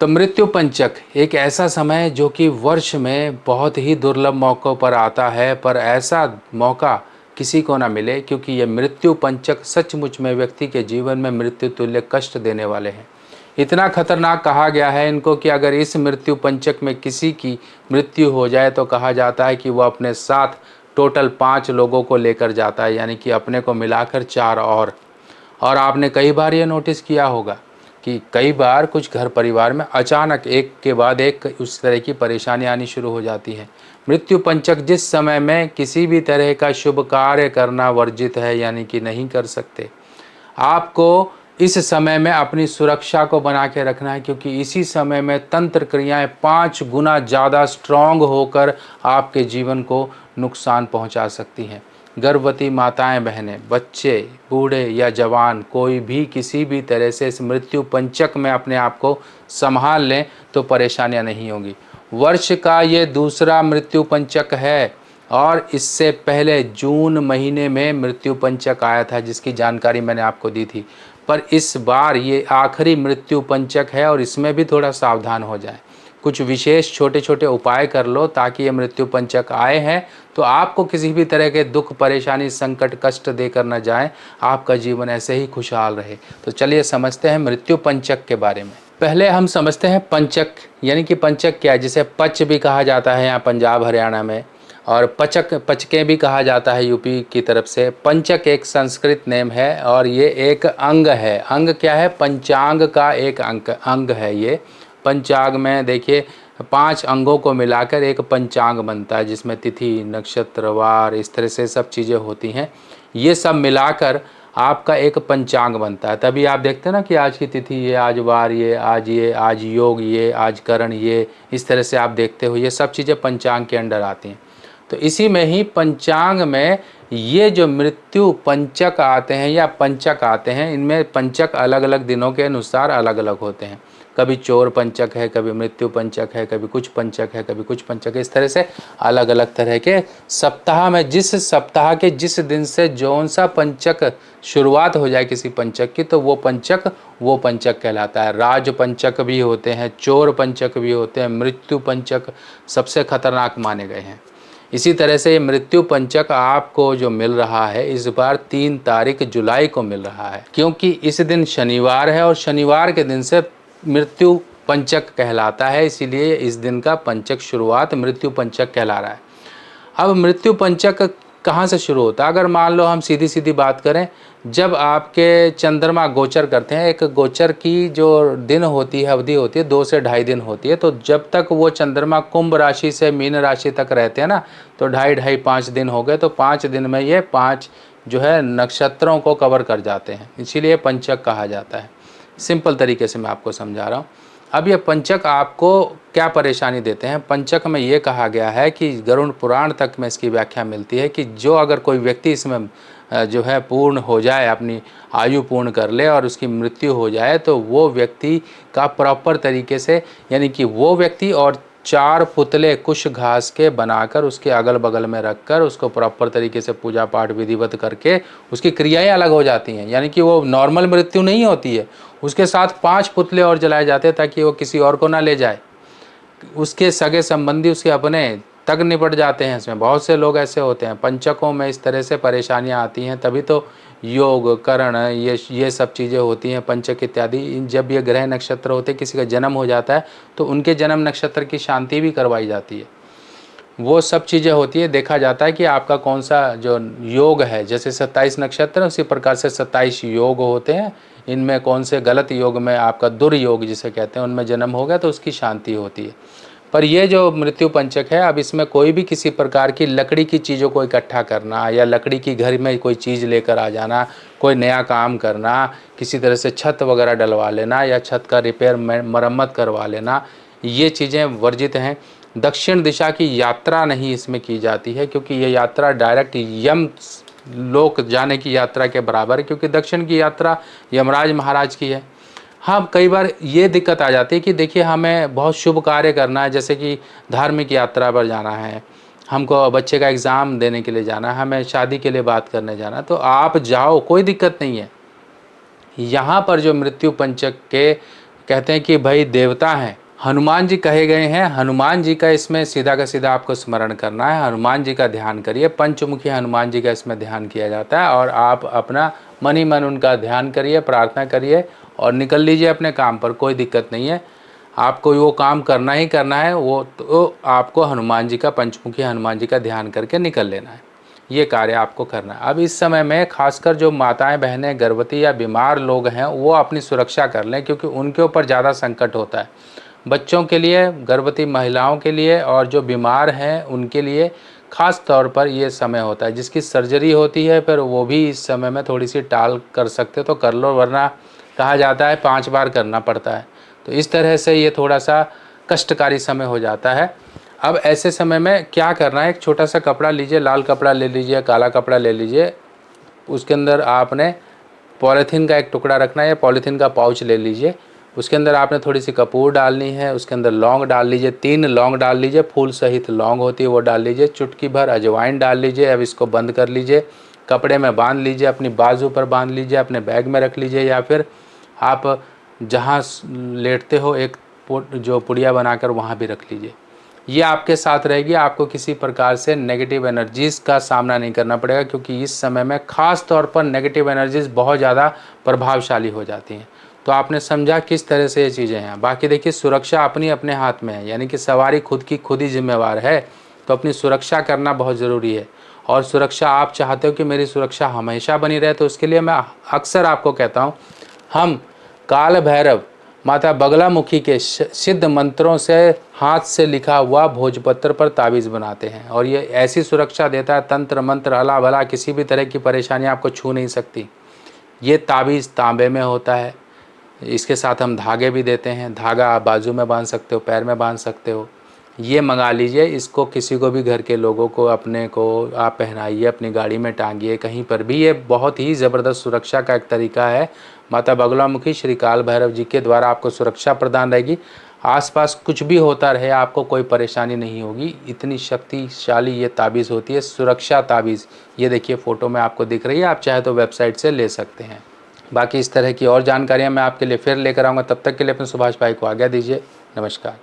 तो मृत्यु पंचक एक ऐसा समय है जो कि वर्ष में बहुत ही दुर्लभ मौक़ों पर आता है, पर ऐसा मौका किसी को ना मिले, क्योंकि ये मृत्यु पंचक सचमुच में व्यक्ति के जीवन में मृत्यु तुल्य कष्ट देने वाले हैं। इतना खतरनाक कहा गया है इनको कि अगर इस मृत्यु पंचक में किसी की मृत्यु हो जाए तो कहा जाता है कि वो अपने साथ टोटल 5 लोगों को लेकर जाता है, यानी कि अपने को मिलाकर 4 और आपने कई बार ये नोटिस किया होगा कि कई बार कुछ घर परिवार में अचानक एक के बाद एक उस तरह की परेशानी आनी शुरू हो जाती है। मृत्यु पंचक जिस समय में किसी भी तरह का शुभ कार्य करना वर्जित है, यानी कि नहीं कर सकते। आपको इस समय में अपनी सुरक्षा को बना के रखना है, क्योंकि इसी समय में तंत्र क्रियाएं 5 गुना ज़्यादा स्ट्रॉन्ग होकर आपके जीवन को नुकसान पहुंचा सकती हैं। गर्भवती माताएं, बहनें, बच्चे, बूढ़े या जवान, कोई भी किसी भी तरह से इस मृत्यु पंचक में अपने आप को संभाल लें तो परेशानियां नहीं होंगी। वर्ष का ये दूसरा मृत्यु पंचक है और इससे पहले जून महीने में मृत्यु पंचक आया था, जिसकी जानकारी मैंने आपको दी थी। पर इस बार ये आखिरी मृत्यु पंचक है और इसमें भी थोड़ा सावधान हो जाए। कुछ विशेष छोटे छोटे उपाय कर लो ताकि ये मृत्यु पंचक आए हैं तो आपको किसी भी तरह के दुख, परेशानी, संकट, कष्ट देकर न जाए, आपका जीवन ऐसे ही खुशहाल रहे। तो चलिए समझते हैं मृत्यु पंचक के बारे में। पहले हम समझते हैं पंचक, यानी कि पंचक क्या है, जिसे पच भी कहा जाता है यहाँ पंजाब हरियाणा में, और पचक, पचके भी कहा जाता है यूपी की तरफ से। पंचक एक संस्कृत नेम है और ये एक अंग है। अंग क्या है? पंचांग का एक अंग है ये। पंचांग में देखिए 5 अंगों को मिलाकर एक पंचांग बनता है, जिसमें तिथि, नक्षत्र, वार, इस तरह से सब चीज़ें होती हैं। ये सब मिलाकर आपका एक पंचांग बनता है। तभी आप देखते हैं ना कि आज की तिथि ये, आज वार ये, आज योग ये, आज करण ये, इस तरह से आप देखते हो। ये सब चीज़ें पंचांग के अंडर आती हैं। तो इसी में ही पंचांग में ये जो मृत्यु पंचक आते हैं या पंचक आते हैं, इनमें पंचक अलग अलग दिनों के अनुसार अलग अलग होते हैं। कभी चोर पंचक है, कभी मृत्यु पंचक है, कभी कुछ पंचक है, कभी कुछ पंचक है। इस तरह से अलग अलग तरह के सप्ताह में, जिस सप्ताह के जिस दिन से जौन सा पंचक शुरुआत हो जाए किसी पंचक की, तो वो पंचक कहलाता है। राज पंचक भी होते हैं, चोर पंचक भी होते हैं, मृत्यु पंचक सबसे खतरनाक माने गए हैं। इसी तरह से ये मृत्यु पंचक आपको जो मिल रहा है इस बार 3 तारीख जुलाई को मिल रहा है, क्योंकि इस दिन शनिवार है और शनिवार के दिन से मृत्यु पंचक कहलाता है, इसीलिए इस दिन का पंचक शुरुआत मृत्यु पंचक कहला रहा है। अब मृत्यु पंचक कहाँ से शुरू होता है? अगर मान लो हम सीधी सीधी बात करें, जब आपके चंद्रमा गोचर करते हैं, एक गोचर की जो दिन होती है, अवधि होती है 2 से ढाई दिन होती है। तो जब तक वो चंद्रमा कुंभ राशि से मीन राशि तक रहते हैं ना, तो ढाई 5 दिन हो गए। तो 5 दिन में ये 5 जो है नक्षत्रों को कवर कर जाते हैं, इसीलिए पंचक कहा जाता है। सिंपल तरीके से मैं आपको समझा रहा हूँ। अब ये पंचक आपको क्या परेशानी देते हैं? पंचक में ये कहा गया है कि गरुड़ पुराण तक में इसकी व्याख्या मिलती है कि जो अगर कोई व्यक्ति इसमें जो है पूर्ण हो जाए, अपनी आयु पूर्ण कर ले और उसकी मृत्यु हो जाए, तो वो व्यक्ति का प्रॉपर तरीके से, यानी कि वो व्यक्ति और 4 पुतले कुश घास के बनाकर उसके अगल बगल में रखकर उसको प्रॉपर तरीके से पूजा पाठ विधिवत करके उसकी क्रियाएं अलग हो जाती हैं, यानी कि वो नॉर्मल मृत्यु नहीं होती है। उसके साथ 5 पुतले और जलाए जाते हैं ताकि वो किसी और को ना ले जाए, उसके सगे संबंधी उसके अपने तक निपट जाते हैं। इसमें बहुत से लोग ऐसे होते हैं। पंचकों में इस तरह से परेशानियां आती हैं, तभी तो योग, करण, ये सब चीज़ें होती हैं, पंचक इत्यादि। जब ये ग्रह नक्षत्र होते, किसी का जन्म हो जाता है तो उनके जन्म नक्षत्र की शांति भी करवाई जाती है। वो सब चीज़ें होती है। देखा जाता है कि आपका कौन सा जो योग है, जैसे 27 नक्षत्र, उसी प्रकार से 27 योग होते हैं। इनमें कौन से गलत योग में आपका दुर्योग जिसे कहते हैं, उनमें जन्म हो गया तो उसकी शांति होती है। पर ये जो मृत्यु पंचक है, अब इसमें कोई भी किसी प्रकार की लकड़ी की चीज़ों को इकट्ठा करना या लकड़ी की घर में कोई चीज़ लेकर आ जाना, कोई नया काम करना, किसी तरह से छत वगैरह डलवा लेना या छत का रिपेयर मरम्मत करवा लेना, ये चीज़ें वर्जित हैं। दक्षिण दिशा की यात्रा नहीं इसमें की जाती है, क्योंकि ये यात्रा डायरेक्ट यम लोक जाने की यात्रा के बराबर है, क्योंकि दक्षिण की यात्रा यमराज महाराज की है। हाँ, कई बार ये दिक्कत आ जाती है कि देखिए हमें बहुत शुभ कार्य करना है, जैसे कि धार्मिक यात्रा पर जाना है, हमको बच्चे का एग्ज़ाम देने के लिए जाना है, हमें शादी के लिए बात करने जाना है, तो आप जाओ, कोई दिक्कत नहीं है। यहाँ पर जो मृत्यु पंचक के कहते हैं कि भाई देवता हैं, हनुमान जी कहे गए हैं। हनुमान जी का इसमें सीधा का सीधा आपको स्मरण करना है, हनुमान जी का ध्यान करिए। पंचमुखी हनुमान जी का इसमें ध्यान किया जाता है और आप अपना मन ही मन उनका ध्यान करिए, प्रार्थना करिए और निकल लीजिए अपने काम पर। कोई दिक्कत नहीं है, आपको वो काम करना ही करना है, वो तो आपको हनुमान जी का, पंचमुखी हनुमान जी का ध्यान करके निकल लेना है। ये कार्य आपको करना है। अब इस समय में खासकर जो माताएं बहनें गर्भवती या बीमार लोग हैं वो अपनी सुरक्षा कर लें, क्योंकि उनके ऊपर ज़्यादा संकट होता है। बच्चों के लिए, गर्भवती महिलाओं के लिए और जो बीमार हैं उनके लिए ख़ास तौर पर ये समय होता है। जिसकी सर्जरी होती है फिर वो भी इस समय में थोड़ी सी टाल कर सकते तो कर लो, वरना कहा जाता है 5 बार करना पड़ता है। तो इस तरह से ये थोड़ा सा कष्टकारी समय हो जाता है। अब ऐसे समय में क्या करना है, एक छोटा सा कपड़ा लीजिए, लाल कपड़ा ले लीजिए, काला कपड़ा ले लीजिए, उसके अंदर आपने पॉलीथीन का एक टुकड़ा रखना है या पॉलीथीन का पाउच ले लीजिए। उसके अंदर आपने थोड़ी सी कपूर डालनी है, उसके अंदर लौंग डाल लीजिए, 3 लौंग डाल लीजिए, फूल सहित लौंग होती है वो डाल लीजिए, चुटकी भर अजवाइन डाल लीजिए। अब इसको बंद कर लीजिए, कपड़े में बांध लीजिए, अपनी बाजू पर बांध लीजिए, अपने बैग में रख लीजिए या फिर आप जहाँ लेटते हो एक जो पुड़िया बनाकर वहाँ भी रख लीजिए। ये आपके साथ रहेगी, आपको किसी प्रकार से नेगेटिव एनर्जीज़ का सामना नहीं करना पड़ेगा, क्योंकि इस समय में ख़ास तौर पर नेगेटिव एनर्जीज़ बहुत ज़्यादा प्रभावशाली हो जाती हैं। तो आपने समझा किस तरह से ये चीज़ें हैं। बाकी देखिए, सुरक्षा अपनी अपने हाथ में है, यानी कि सवारी खुद की खुद ही जिम्मेवार है। तो अपनी सुरक्षा करना बहुत ज़रूरी है और सुरक्षा आप चाहते हो कि मेरी सुरक्षा हमेशा बनी रहे, तो उसके लिए मैं अक्सर आपको कहता हूँ, हम काल भैरव माता बगलामुखी के सिद्ध मंत्रों से हाथ से लिखा हुआ भोजपत्र पर ताबीज़ बनाते हैं और ये ऐसी सुरक्षा देता है, तंत्र मंत्र अला भला किसी भी तरह की परेशानी आपको छू नहीं सकती। ये ताबीज़ तांबे में होता है, इसके साथ हम धागे भी देते हैं, धागा आप बाजू में बांध सकते हो, पैर में बांध सकते हो। ये मंगा लीजिए, इसको किसी को भी, घर के लोगों को, अपने को आप पहनाइए, अपनी गाड़ी में टांगिए, कहीं पर भी। ये बहुत ही ज़बरदस्त सुरक्षा का एक तरीका है। माता बगलामुखी श्री काल भैरव जी के द्वारा आपको सुरक्षा प्रदान रहेगी। आसपास कुछ भी होता रहे आपको कोई परेशानी नहीं होगी, इतनी शक्तिशाली ये ताबीज़ होती है, सुरक्षा ताबीज़। ये देखिए फ़ोटो में आपको दिख रही है, आप चाहे तो वेबसाइट से ले सकते हैं। बाकी इस तरह की और जानकारियाँ मैं आपके लिए फिर लेकर आऊँगा। तब तक के लिए अपने सुभाष भाई को आज्ञा दीजिए। नमस्कार।